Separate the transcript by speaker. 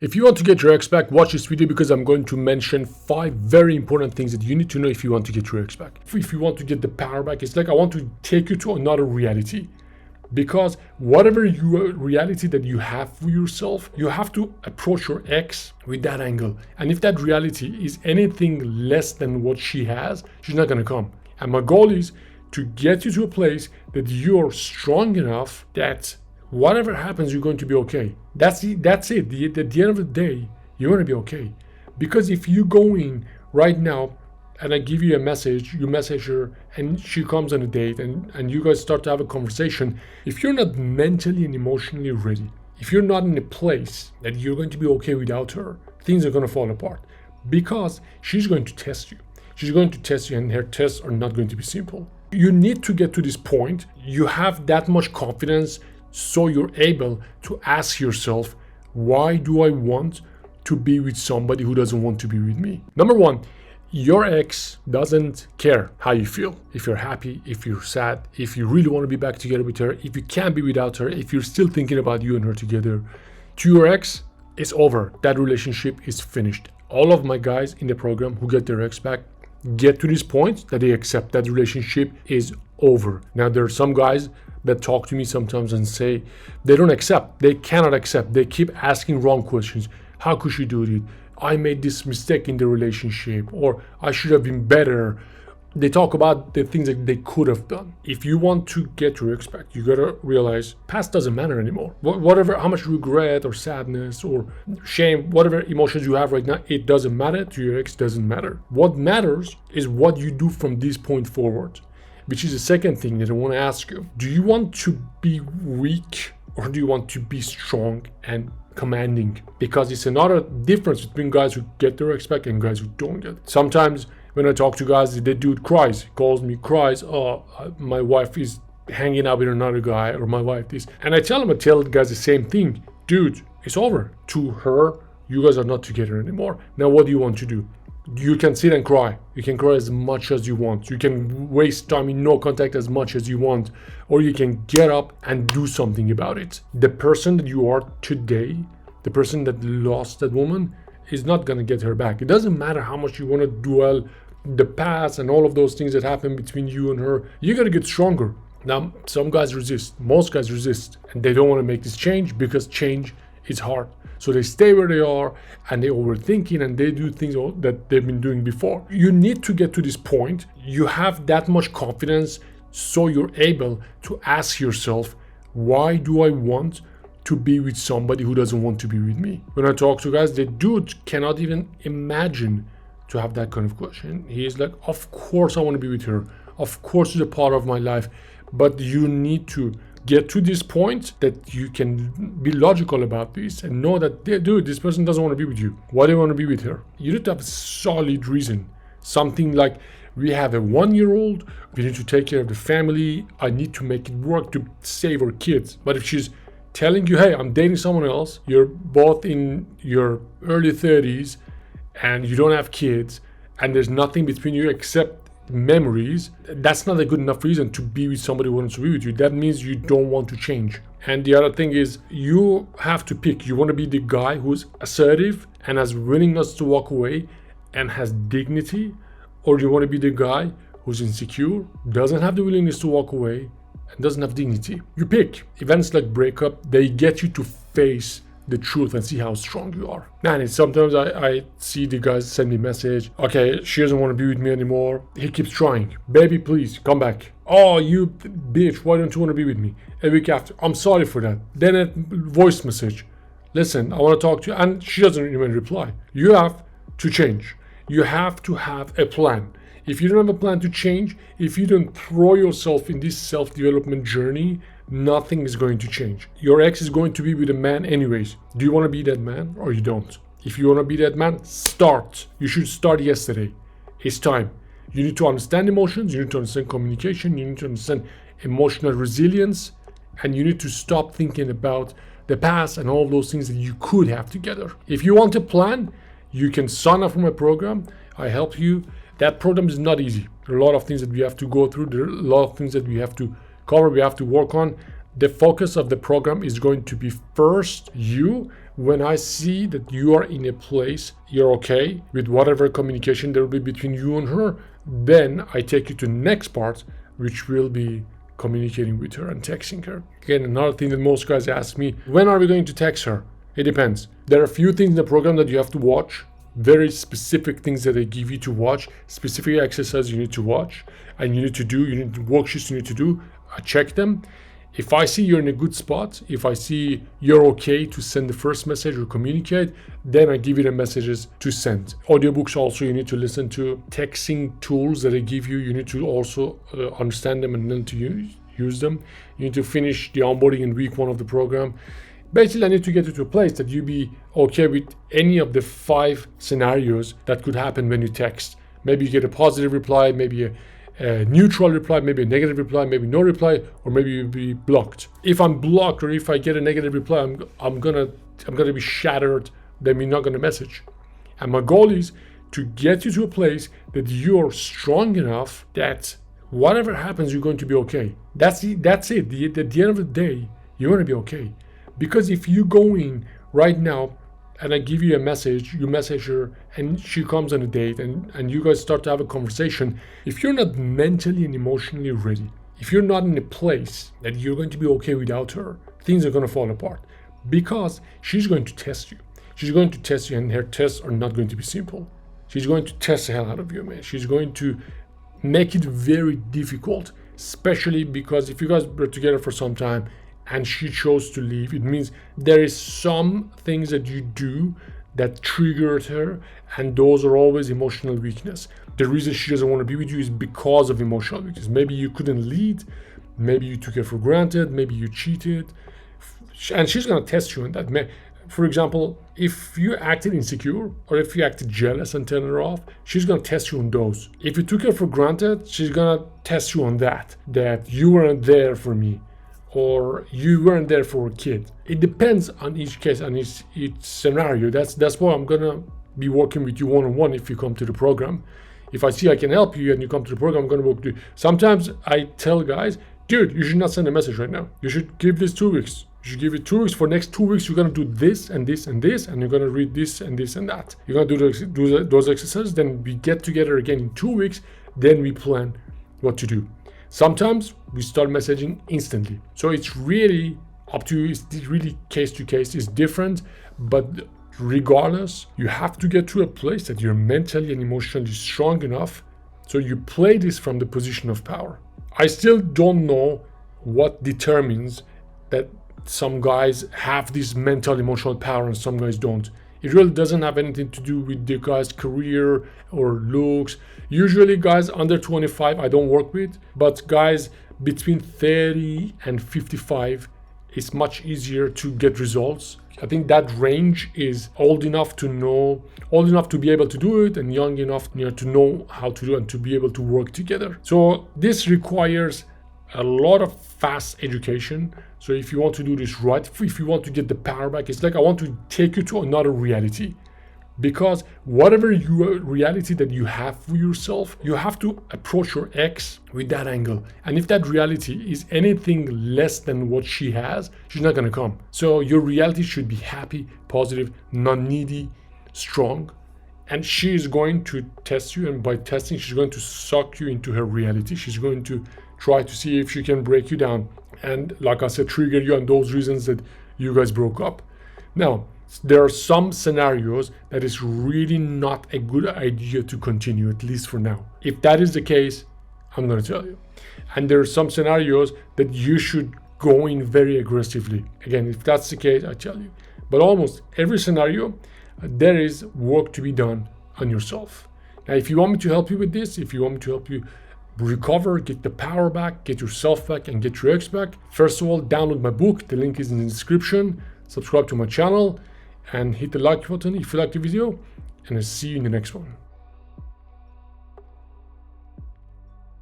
Speaker 1: If you want to get your ex back, watch this video because I'm going to mention 5 very important things that you need to know if you want to get your ex back. If you want to get the power back, it's like I want to take you to another reality. Because whatever reality that you have for yourself, you have to approach your ex with that angle. And if that reality is anything less than what she has, she's not going to come. And my goal is to get you to a place that you're strong enough that whatever happens, you're going to be okay. That's it. At the end of the day, you're going to be okay. Because if you go in right now and I give you a message, you message her and she comes on a date and you guys start to have a conversation, if you're not mentally and emotionally ready, if you're not in a place that you're going to be okay without her, things are going to fall apart. Because she's going to test you. She's going to test you and her tests are not going to be simple. You need to get to this point. You have that much confidence so you're able to ask yourself, why do I want to be with somebody who doesn't want to be with me? Number one, your ex doesn't care how you feel. If you're happy, if you're sad, if you really want to be back together with her, if you can't be without her, if you're still thinking about you and her together, to your ex, it's over. That relationship is finished. All of my guys in the program who get their ex back get to this point that they accept that relationship is over. Now, there are some guys that talk to me sometimes and say they don't accept, they cannot accept, they keep asking wrong questions. How could she do it? I made this mistake in the relationship, or I should have been better. They talk about the things that they could have done. If you want to get your ex back, you gotta realize past doesn't matter anymore. Whatever, how much regret or sadness or shame, whatever emotions you have right now, it doesn't matter. To your ex, doesn't matter. What matters is what you do from this point forward, which is the second thing that I want to ask you. Do you want to be weak or do you want to be strong and commanding? Because it's another difference between guys who get their ex back and guys who don't get it. Sometimes when I talk to guys, the dude cries, calls me, cries, oh, my wife is hanging out with another guy, or my wife this. And I tell the guys the same thing. Dude, it's over. To her, you guys are not together anymore. Now what do you want to do? You can sit and cry. You can cry as much as you want. You can waste time in no contact as much as you want. Or you can get up and do something about it. The person that you are today, the person that lost that woman, is not going to get her back. It doesn't matter how much you want to dwell the past and all of those things that happened between you and her. You got to get stronger. Now, some guys resist. Most guys resist. And they don't want to make this change because change is hard. So they stay where they are and they overthinking and they do things that they've been doing before. You need to get to this point. You have that much confidence so you're able to ask yourself, why do I want to be with somebody who doesn't want to be with me? When I talk to guys, the dude cannot even imagine to have that kind of question. He is like, of course I want to be with her. Of course it's a part of my life. But you need to get to this point that you can be logical about this and know that, dude, this person doesn't want to be with you. Why do you want to be with her? You need to have a solid reason. Something like, we have a 1-year-old, we need to take care of the family, I need to make it work to save our kids. But if she's telling you, hey, I'm dating someone else, you're both in your early 30s and you don't have kids and there's nothing between you except memories, that's not a good enough reason to be with somebody who wants to be with you. That means you don't want to change. And the other thing is, you have to pick. You want to be the guy who's assertive and has willingness to walk away and has dignity, or do you want to be the guy who's insecure, doesn't have the willingness to walk away and doesn't have dignity? You pick. Events like breakup, they get you to face the truth and see how strong you are. Man, sometimes I see the guys send me a message. Okay, she doesn't want to be with me anymore. He keeps trying. Baby, please come back. Oh, you bitch, why don't you want to be with me? A week after, I'm sorry for that. Then a voice message. Listen, I want to talk to you. And she doesn't even reply. You have to change. You have to have a plan. If you don't have a plan to change, if you don't throw yourself in this self-development journey, nothing is going to change. Your ex is going to be with a man anyways. Do you want to be that man or you don't? If you want to be that man, start. You should start yesterday. It's time. You need to understand emotions. You need to understand communication. You need to understand emotional resilience. And you need to stop thinking about the past and all of those things that you could have together. If you want a plan, you can sign up for my program. I help you. That program is not easy. There are a lot of things that we have to go through. There are a lot of things that we have to cover, we have to work on. The focus of the program is going to be first you when I see that you are in a place, you're okay with whatever communication there will be between you and her, then I take you to the next part, which will be communicating with her and texting her. Again, another thing that most guys ask me, when are we going to text her? It depends. There are a few things in the program that you have to watch, very specific things that they give you to watch, specific exercises you need to watch, and you need to do, you need worksheets you need to do. I check them. If I see you're in a good spot, if I see you're okay to send the first message or communicate, then I give you the messages to send. Audiobooks also you need to listen to. Texting tools that I give you, you need to also understand them and then to use them. You need to finish the onboarding in week 1 of the program. Basically, I need to get you to a place that you be okay with any of the 5 scenarios that could happen when you text. Maybe you get a positive reply, maybe a neutral reply, maybe a negative reply, maybe no reply, or maybe you'll be blocked. If I'm blocked or if I get a negative reply, I'm gonna be shattered. Then we're not gonna message. And my goal is to get you to a place that you're strong enough that whatever happens, you're going to be okay. That's it. At the end of the day, you're gonna be okay. Because if you go in right now and I give you a message, you message her and she comes on a date and you guys start to have a conversation, if you're not mentally and emotionally ready, if you're not in a place that you're going to be okay without her, things are going to fall apart because she's going to test you. She's going to test you and her tests are not going to be simple. She's going to test the hell out of you, man. She's going to make it very difficult, especially because if you guys were together for some time and she chose to leave, it means there is some things that you do that triggered her, and those are always emotional weakness. The reason she doesn't want to be with you is because of emotional weakness. Maybe you couldn't lead, maybe you took her for granted, maybe you cheated, and she's going to test you on that. For example, if you acted insecure or if you acted jealous and turned her off, she's going to test you on those. If you took her for granted, she's going to test you on that you weren't there for me, or you weren't there for a kid. It depends on each case, on each scenario. That's why I'm gonna be working with you one-on-one if you come to the program. If I see I can help you and you come to the program, I'm gonna work with you. Sometimes I tell guys, dude, you should not send a message right now. You should give this 2 weeks. You should give it 2 weeks. For next 2 weeks, you're gonna do this and this and this, and you're gonna read this and this and that. You're gonna do those exercises, then we get together again in 2 weeks, then we plan what to do. Sometimes we start messaging instantly. So it's really up to you. It's really case to case. It's different, but regardless, you have to get to a place that you're mentally and emotionally strong enough. So you play this from the position of power. I still don't know what determines that some guys have this mental emotional power and some guys don't. It really doesn't have anything to do with the guy's career or looks. Usually guys under 25 I don't work with, but guys between 30 and 55 it's much easier to get results. I think that range is old enough to be able to do it, and young enough to know how to do it and to be able to work together. So this requires a lot of fast education. So if you want to do this right, if you want to get the power back, it's like I want to take you to another reality. Because whatever reality that you have for yourself, you have to approach your ex with that angle. And if that reality is anything less than what she has, she's not gonna come. So your reality should be happy, positive, non-needy, strong. And she is going to test you, and by testing, she's going to suck you into her reality. She's going to try to see if she can break you down. And like I said, trigger you on those reasons that you guys broke up. Now, there are some scenarios that is really not a good idea to continue, at least for now. If that is the case, I'm going to tell you. And there are some scenarios that you should go in very aggressively. Again, if that's the case, I tell you. But almost every scenario, there is work to be done on yourself. Now, if you want me to help you with this, if you want me to help you recover, get the power back, get yourself back, and get your ex back, first of all, download my book. The link is in the description. Subscribe to my channel and hit the like button if you like the video, and I'll see you in the next one.